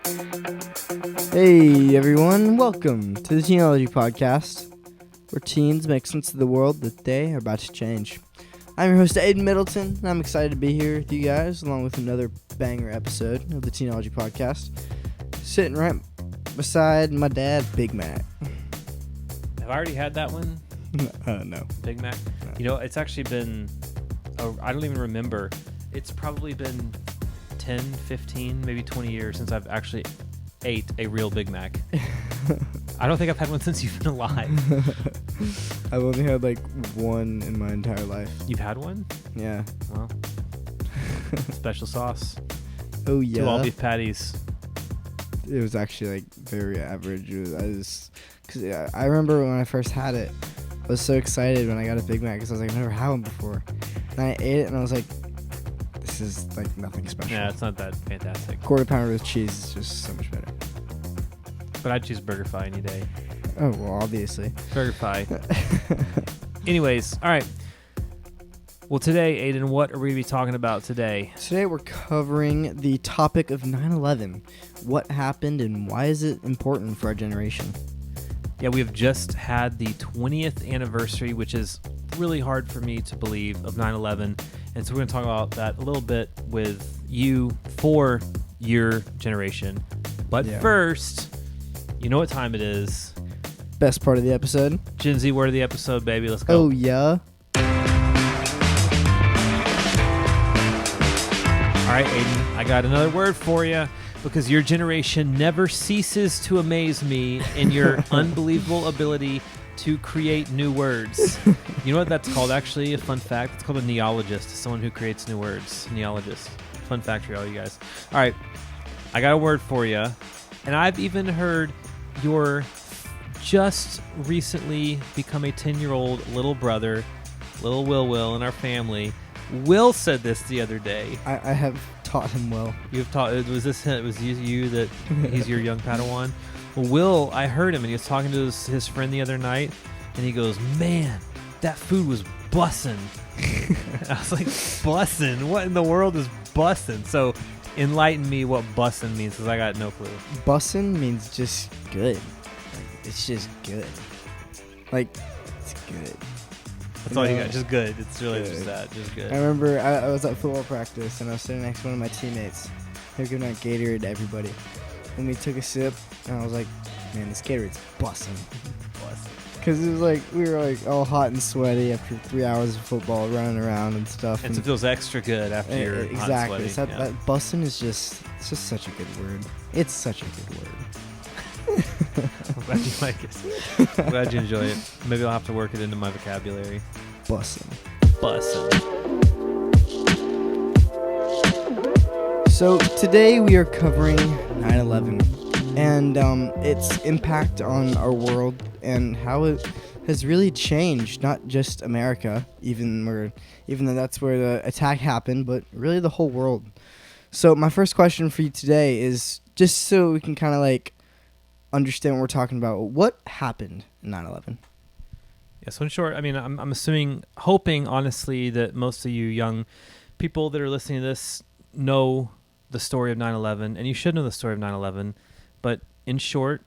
Hey everyone, welcome to the Teenology Podcast, where teens make sense of the world that they are about to change. I'm your host Aiden Middleton, and I'm excited to be here with you guys, along with another banger episode of the Teenology Podcast. Sitting right beside my dad, Big Mac. Have I already had that one? No. Big Mac? No. You know, it's actually been, I don't even remember. It's probably been 10, 15, maybe 20 years since I've actually ate a real Big Mac. I don't think I've had one since you've been alive. I've only had like one in my entire life. You've had one? Yeah. Well, special sauce. Oh yeah. 2 all-beef patties. It was actually like very average. I remember when I first had it, I was so excited when I got a Big Mac because I was like, I've never had one before. And I ate it and I was like, this is like nothing special. Yeah, it's not that fantastic. Quarter pounder with cheese is just so much better. But I'd choose BurgerFi any day. Oh, well, obviously. BurgerFi. Anyways, all right. Well, today, Aiden, what are we going to be talking about today? Today we're covering the topic of 9/11. What happened and why is it important for our generation? Yeah, we have just had the 20th anniversary, which is really hard for me to believe, of 9/11. And so we're going to talk about that a little bit with you for your generation. But first, you know what time it is. Best part of the episode. Gen Z word of the episode, baby. Let's go. Oh, yeah. All right, Aiden, I got another word for you because your generation never ceases to amaze me in your unbelievable ability to create new words. You know what that's called, actually? A fun fact. It's called a neologist, someone who creates new words. Neologist. Fun fact for all you guys. All right, I got a word for you, and I've even heard your just recently become a 10-year-old little brother, little Will in our family. Will said this the other day. I have taught him well. You've taught. Was this him? Was you that he's your young Padawan? Well, Will, I heard him, and he was talking to his friend the other night, and he goes, "Man, that food was bussin'." I was like, "Bussin'? What in the world is bussin'?" So, enlighten me what bussin' means, because I got no clue. Bussin' means just good. Like, it's just good. Like, it's good. That's all you got. Just good. It's really just that. Just good. I remember I was at football practice and I was sitting next to one of my teammates. They were giving out Gatorade to everybody. And we took a sip and I was like, man, this Gatorade's bussin'. Because it was like, we were like all hot and sweaty after 3 hours of football running around and stuff. And so it feels extra good after you're exactly. hot and sweaty. That bussin' is just, it's just such a good word. It's such a good word. I'm glad you like it. I'm glad you enjoy it. Maybe I'll have to work it into my vocabulary. Bussin'. So today we are covering 9/11 and its impact on our world and how it has really changed not just America, even though that's where the attack happened, but really the whole world. So my first question for you today is just so we can kind of like understand what we're talking about. What happened in 9/11? Yeah, so in short, I mean, I'm assuming, hoping, honestly, that most of you young people that are listening to this know the story of 9/11, and you should know the story of 9/11. But in short,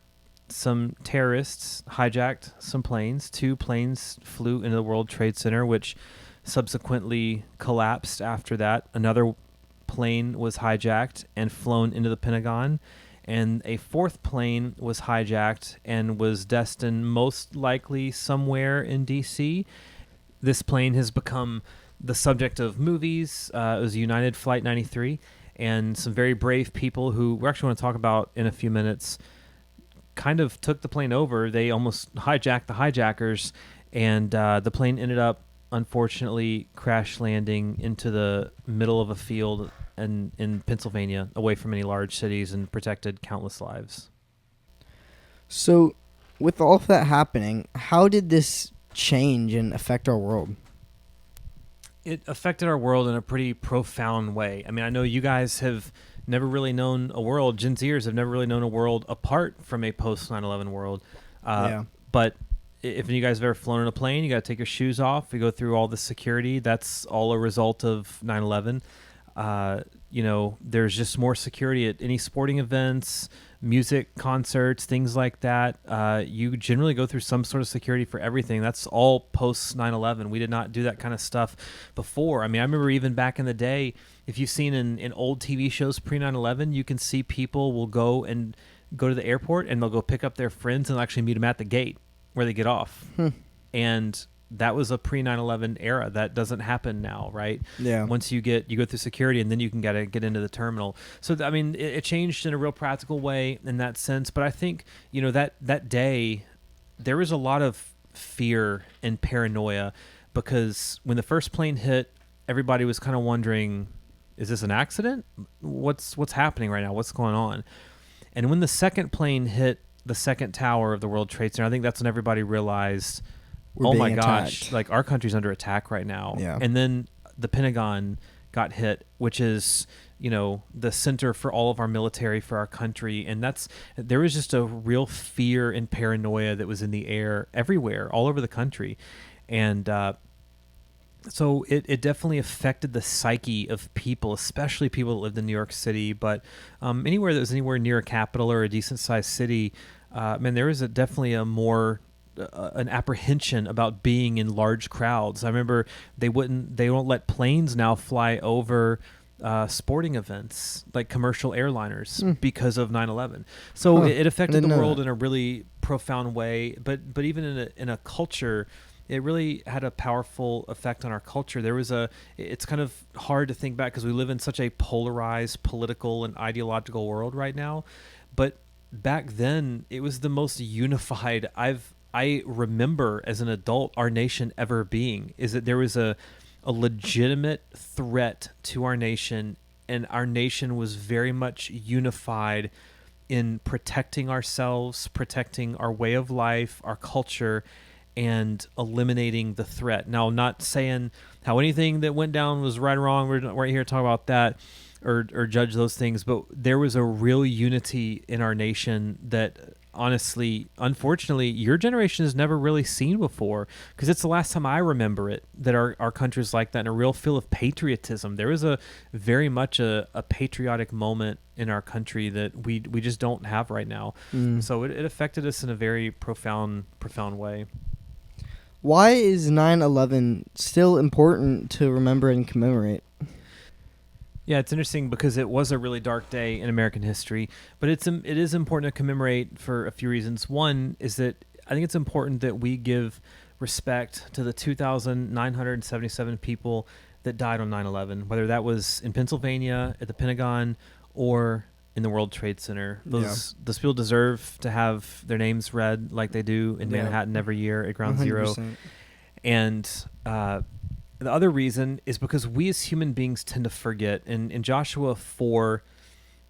some terrorists hijacked some planes. 2 planes flew into the World Trade Center, which subsequently collapsed after that. Another plane was hijacked and flown into the Pentagon. And a 4th plane was hijacked and was destined most likely somewhere in D.C. This plane has become the subject of movies. It was United Flight 93, and some very brave people who we actually want to talk about in a few minutes kind of took the plane over. They almost hijacked the hijackers, and the plane ended up, unfortunately, crash landing into the middle of a field in Pennsylvania, away from any large cities, and protected countless lives. So, with all of that happening, how did this change and affect our world? It affected our world in a pretty profound way. I mean, I know you guys have never really known a world, Gen Zers have never really known a world apart from a post 9/11 world. But if you guys have ever flown in a plane, you got to take your shoes off. You go through all the security. That's all a result of 9/11. there's just more security at any sporting events, music concerts, things like that. You generally go through some sort of security for everything. That's all post 9/11. We did not do that kind of stuff before. I mean, I remember even back in the day, if you've seen in old TV shows pre 9/11, you can see people will go to the airport and they'll go pick up their friends and they'll actually meet them at the gate where they get off. And that was a pre 9/11 era. That doesn't happen now, right? Yeah. Once you go through security and then you can get into the terminal. So I mean, it changed in a real practical way in that sense. But I think that day there was a lot of fear and paranoia because when the first plane hit, everybody was kind of wondering, is this an accident? What's happening right now? What's going on? And when the second plane hit the second tower of the World Trade Center, I think that's when everybody realized, oh my gosh, attacked. like our country's under attack right now. Yeah. And then the Pentagon got hit, which is, the center for all of our military for our country. And there was just a real fear and paranoia that was in the air everywhere, all over the country. And, so it definitely affected the psyche of people, especially people that lived in New York City. But anywhere that was anywhere near a capital or a decent-sized city, there was definitely a more an apprehension about being in large crowds. I remember they won't let planes now fly over sporting events like commercial airliners because of 9/11. So it affected the world in a really profound way. But even in a culture, it really had a powerful effect on our culture. It's kind of hard to think back because we live in such a polarized political and ideological world right now. But back then, it was the most unified I remember as an adult our nation ever being. Is that there was a legitimate threat to our nation, and our nation was very much unified in protecting ourselves, protecting our way of life, our culture, and eliminating the threat. Now, I'm not saying how anything that went down was right or wrong. We're not right here to talk about that or judge those things, but there was a real unity in our nation that honestly, unfortunately, your generation has never really seen before, because it's the last time I remember it, that our country's like that, and a real feel of patriotism. There was a very much a patriotic moment in our country that we just don't have right now. So it affected us in a very profound way. Why is 9/11 still important to remember and commemorate? Yeah, it's interesting because it was a really dark day in American history, but it is important to commemorate for a few reasons. One is that I think it's important that we give respect to the 2,977 people that died on 9/11, whether that was in Pennsylvania, at the Pentagon, or in the World Trade Center. Those people deserve to have their names read like they do in Manhattan every year at Ground 100%. Zero. And the other reason is because we as human beings tend to forget. In Joshua 4,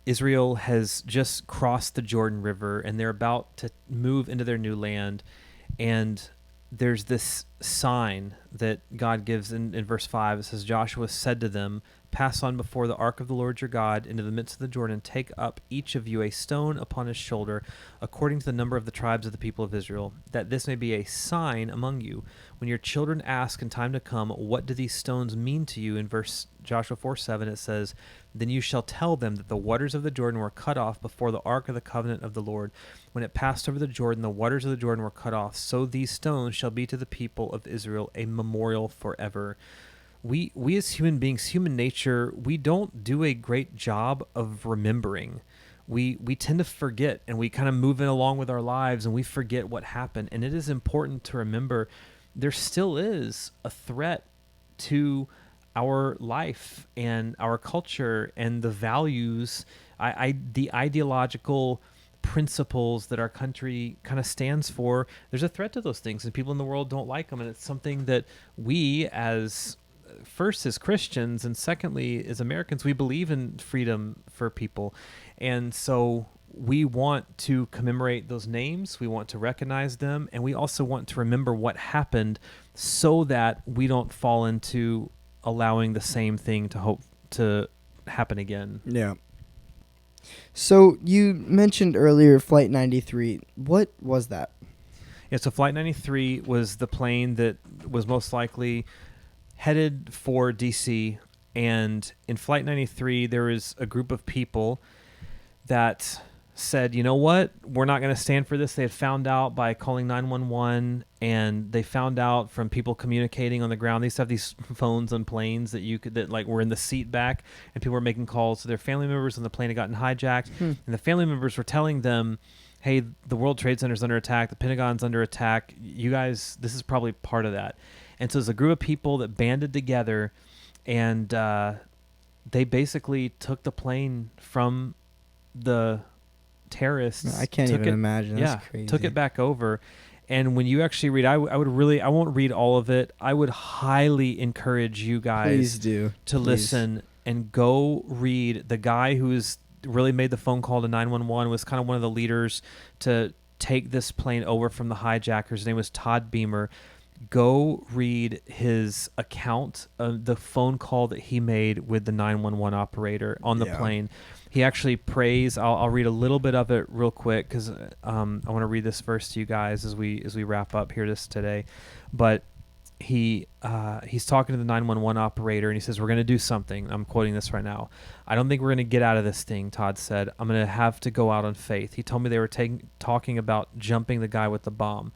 Israel has just crossed the Jordan River, and they're about to move into their new land. And there's this sign that God gives in verse 5. It says, Joshua said to them, pass on before the ark of the Lord your God into the midst of the Jordan, and take up each of you a stone upon his shoulder, according to the number of the tribes of the people of Israel, that this may be a sign among you. When your children ask in time to come, what do these stones mean to you? In verse Joshua 4:7, it says, then you shall tell them that the waters of the Jordan were cut off before the ark of the covenant of the Lord. When it passed over the Jordan, the waters of the Jordan were cut off. So these stones shall be to the people of Israel a memorial forever. We as human beings, human nature, we don't do a great job of remembering. We tend to forget, and we kind of move in along with our lives, and we forget what happened. And it is important to remember there still is a threat to our life and our culture and the values, the ideological principles that our country kind of stands for. There's a threat to those things, and people in the world don't like them. And it's something that we as Christians, and secondly, as Americans, we believe in freedom for people. And so we want to commemorate those names. We want to recognize them. And we also want to remember what happened so that we don't fall into allowing the same thing to happen again. Yeah. So you mentioned earlier Flight 93. What was that? Yeah, so Flight 93 was the plane that was most likely headed for D.C. And in Flight 93, there was a group of people that said, you know what, we're not going to stand for this. They had found out by calling 911, and they found out from people communicating on the ground. They used to have these phones on planes that like were in the seat back, and people were making calls to their family members on the plane had gotten hijacked. And the family members were telling them, hey, the World Trade Center's under attack, the Pentagon's under attack. You guys, this is probably part of that. And so there's a group of people that banded together, and they basically took the plane from the terrorists. I can't even imagine. That's crazy. Took it back over. And when you actually read, I won't read all of it. I would highly encourage you guys to listen and go read. The guy who's really made the phone call to 911 was kind of one of the leaders to take this plane over from the hijackers. His name was Todd Beamer. Go read his account of the phone call that he made with the 911 operator on the plane. He actually prays. I'll read a little bit of it real quick because I want to read this verse to you guys as we wrap up here today. But he's talking to the 911 operator, and he says, we're going to do something. I'm quoting this right now. I don't think we're going to get out of this thing, Todd said. I'm going to have to go out on faith. He told me they were talking about jumping the guy with the bomb.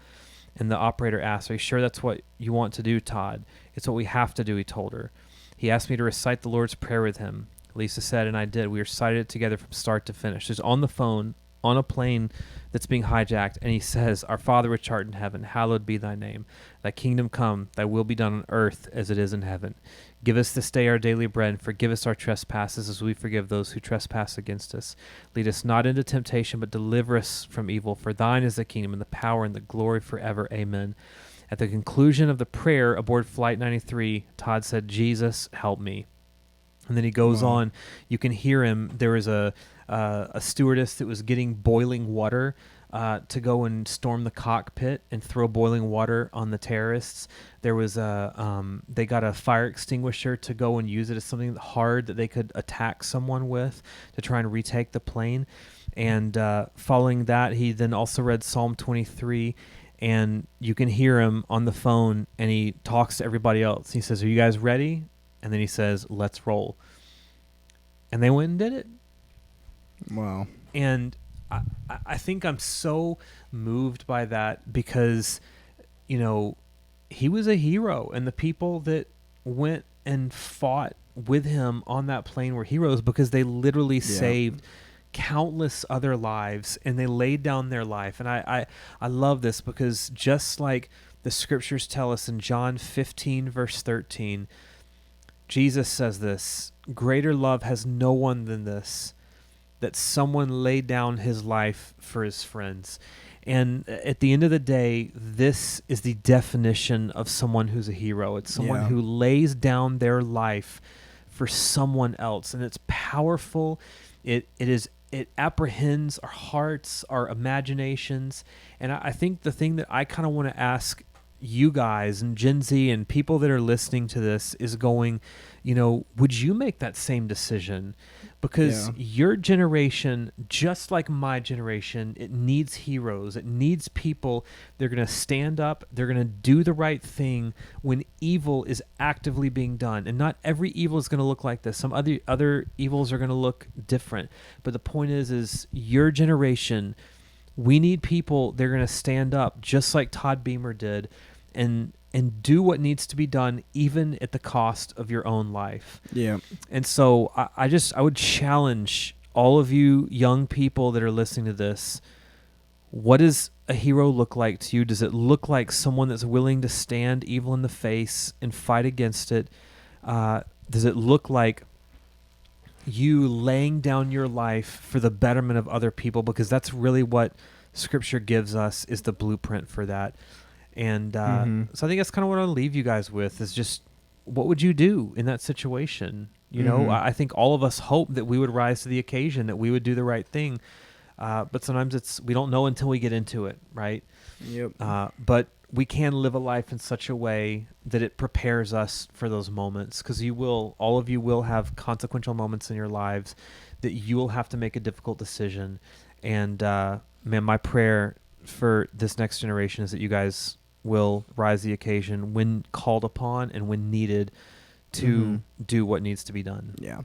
And the operator asked, are you sure that's what you want to do, Todd? It's what we have to do, he told her. He asked me to recite the Lord's Prayer with him. Lisa said, and I did. We recited it together from start to finish. He's on the phone, on a plane that's being hijacked, and he says, our Father which art in heaven, hallowed be thy name. Thy kingdom come, thy will be done on earth as it is in heaven. Give us this day our daily bread, and forgive us our trespasses as we forgive those who trespass against us. Lead us not into temptation, but deliver us from evil. For thine is the kingdom and the power and the glory forever. Amen. At the conclusion of the prayer aboard Flight 93, Todd said, Jesus, help me. And then he goes on. You can hear him. There was a stewardess that was getting boiling water to go and storm the cockpit and throw boiling water on the terrorists. There was they got a fire extinguisher to go and use it as something hard that they could attack someone with to try and retake the plane. And following that, he then also read Psalm 23. And you can hear him on the phone, and he talks to everybody else. He says, are you guys ready? And then he says, let's roll. And they went and did it. Wow. And I think I'm so moved by that because, you know, he was a hero. And the people that went and fought with him on that plane were heroes because they literally saved countless other lives, and they laid down their life. And I love this because just like the scriptures tell us in John 15, verse 13, Jesus says this, greater love has no one than this, that someone laid down his life for his friends. And at the end of the day, this is the definition of someone who's a hero. It's someone who lays down their life for someone else. And it's powerful. It apprehends our hearts, our imaginations. And I think the thing that I kind of want to ask you guys and Gen Z and people that are listening to this is going, you know, would you make that same decision? Because your generation, just like my generation, it needs heroes. It needs people. They're going to stand up. They're going to do the right thing when evil is actively being done. And not every evil is going to look like this. Some other evils are going to look different. But the point is your generation, we need people. They're going to stand up just like Todd Beamer did and do what needs to be done, even at the cost of your own life. Yeah. And so I would challenge all of you young people that are listening to this. What does a hero look like to you? Does it look like someone that's willing to stand evil in the face and fight against it? Does it look like you laying down your life for the betterment of other people? Because that's really what Scripture gives us, is the blueprint for that. And so I think that's kind of what I'll leave you guys with, is just what would you do in that situation? You know, I think all of us hope that we would rise to the occasion, that we would do the right thing. But sometimes we don't know until we get into it, right? Yep. But we can live a life in such a way that it prepares us for those moments, because all of you will have consequential moments in your lives that you will have to make a difficult decision. And man, my prayer for this next generation is that you guys will rise the occasion when called upon and when needed to do what needs to be done. Yeah.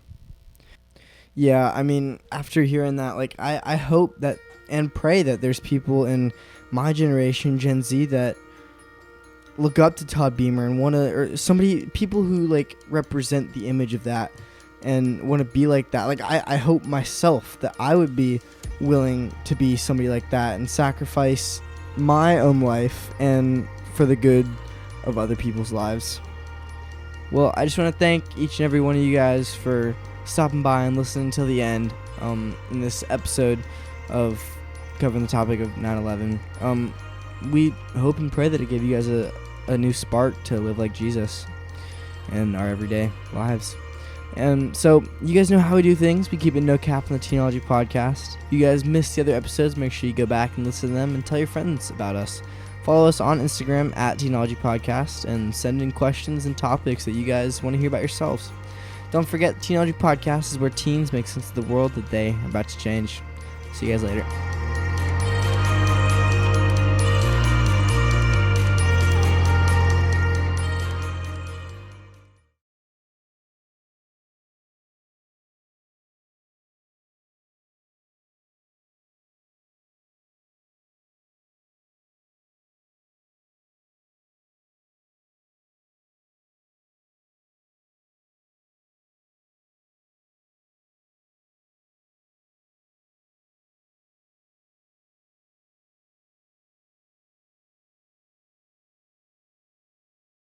Yeah, I mean, after hearing that, like, I hope that and pray that there's people in my generation, Gen Z, that look up to Todd Beamer and want to, or people who, like, represent the image of that and want to be like that. Like, I hope myself that I would be willing to be somebody like that and sacrifice my own life and for the good of other people's lives. Well, I just want to thank each and every one of you guys for stopping by and listening until the end in this episode of covering the topic of 9/11. We hope and pray that it gave you guys a new spark to live like Jesus in our everyday lives. And so you guys know how we do things. We keep it no cap on the Teenology podcast. If you guys missed the other episodes, make sure you go back and listen to them and tell your friends about us. Follow us on Instagram at Teenology Podcast and send in questions and topics that you guys want to hear about yourselves. Don't forget, Teenology Podcast is where teens make sense of the world that they are about to change. See you guys later.